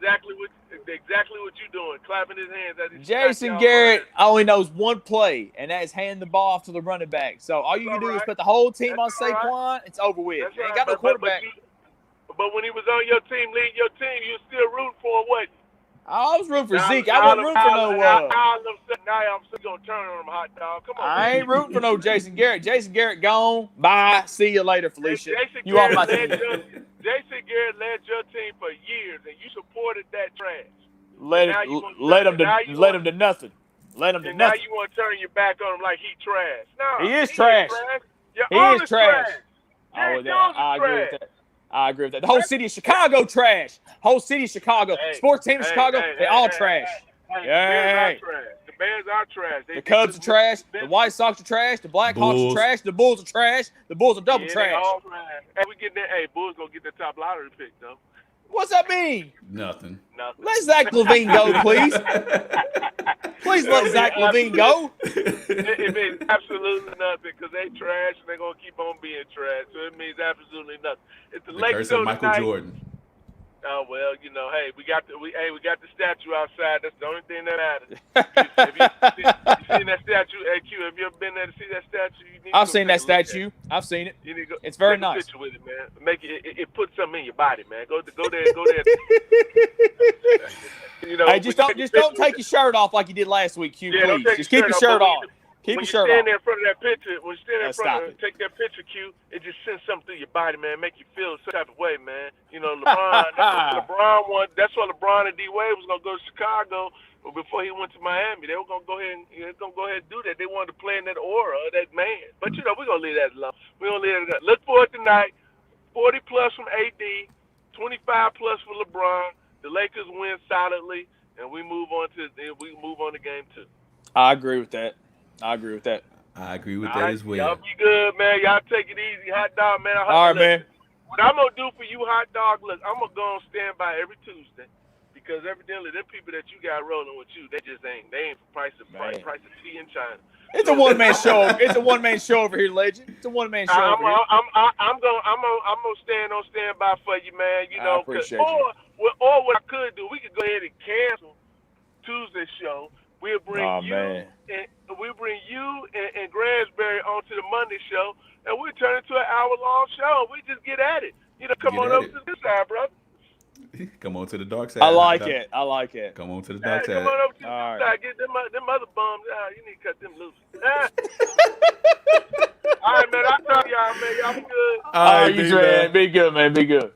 exactly what you're doing, clapping his hands at his Jason Garrett only knows one play, and that is hand the ball off to the running back. So all you can do is put the whole team on Saquon. It's over with. You ain't got no quarterback. But when he was on your team, leading your team, you were still rooting for him, wasn't you? I was rooting for Zeke. I wasn't rooting for no now I'm still going to turn on him, hot dog. Come on. I ain't rooting for no Jason Garrett. Jason Garrett gone. Bye. See you later, Felicia. You off my team. Jason Garrett led your team for years, and you supported that trash. Let him to nothing. Let him to nothing. Now you want to turn your back on him like he trash. No, he is trash. He is trash. I agree with that. I agree with that. The whole city of Chicago trash. Whole city of Chicago. Sports team of Chicago, they all trash. The Bears are trash. The Cubs are trash. The White Sox are trash. The Blackhawks are trash. The Bulls are trash. The Bulls are double trash. Hey, we getting that. Hey, Bulls gonna get the top lottery pick though. What's that mean? Nothing. Let Zach LaVine go, please. Please let Zach LaVine go. It means absolutely nothing because they trash and they're gonna keep on being trash. So it means absolutely nothing. If the Lakers go Michael tonight, Jordan. Oh well, hey, we got the statue outside. That's the only thing that matters. Have you seen that statue? Hey, Q, have you ever been there to see that statue? I've seen that statue. I've seen it. It's very nice. Take a picture with it, man. Make it puts something in your body, man. Go there. Hey, just don't take your shirt off like you did last week, Q. Please, just keep your shirt on. Keep when your you shirt stand on. there in front of that picture, when you stand there in front Stop of it. take that picture cue, it just sends something through your body, man, make you feel some type of way, man. You know, LeBron, that's why LeBron and D Wade was gonna go to Chicago, but before he went to Miami, they were gonna go ahead and do that. They wanted to play in that aura of that man. But you know, we're gonna leave that alone. We're gonna leave it alone. Look forward tonight. 40 plus from AD, 25 plus for LeBron. The Lakers win solidly, and we move on to game 2. I agree with that. I agree with All that right, as well. y'all be good, man. Y'all take it easy, hot dog, man. All right, man. What I'm gonna do for you, hot dog? Look, I'm gonna go on standby every Tuesday because evidently them people that you got rolling with you, they ain't for price of tea in China. It's a one-man show. It's a one-man show over here, legend. It's a one-man show over here. I'm gonna stand on standby for you, man. You know, I appreciate you. Or what I could do, we could go ahead and cancel Tuesday's show. We'll bring man. and Gransberry onto the Monday show, and we'll turn it into an hour-long show. We just get at it. You know, come on over to this side, brother. Come on to the dark side. I like it. I like it. Come on to the dark side. Come on over to this All side. Get them other bums out. You need to cut them loose. All right, man. I'll talk to y'all, man. Y'all be good. All right, you man. Be good, man. Be good.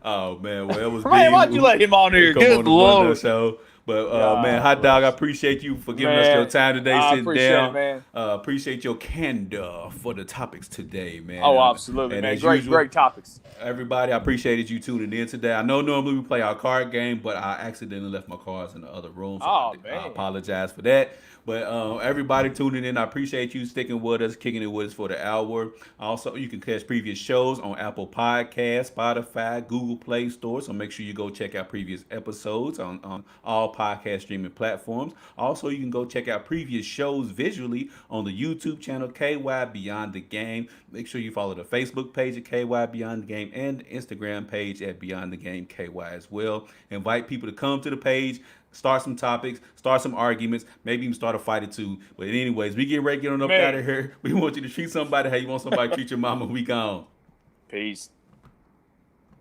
Oh, man. Well, it was Man, why'd you let him on here? Come Good on the Lord. show. But, man, Hot Dog, I appreciate you for giving us your time today, sitting down. It, man. Appreciate your candor for the topics today, man. Oh, absolutely, and man. as Great, usual, great topics. Everybody, I appreciated you tuning in today. I know normally we play our card game, but I accidentally left my cards in the other room. So I apologize for that. But everybody tuning in, I appreciate you sticking with us, kicking it with us for the hour. Also, you can catch previous shows on Apple Podcasts, Spotify, Google Play Store. So make sure you go check out previous episodes on all podcast streaming platforms. Also, you can go check out previous shows visually on the YouTube channel KY Beyond the Game. Make sure you follow the Facebook page at KY Beyond the Game and the Instagram page at Beyond the Game KY as well. Invite people to come to the page. Start some topics, start some arguments, maybe even start a fight or two. But anyways, we get ready to get on up out of here. We want you to treat somebody how you want somebody to treat your mama. We gone. Peace.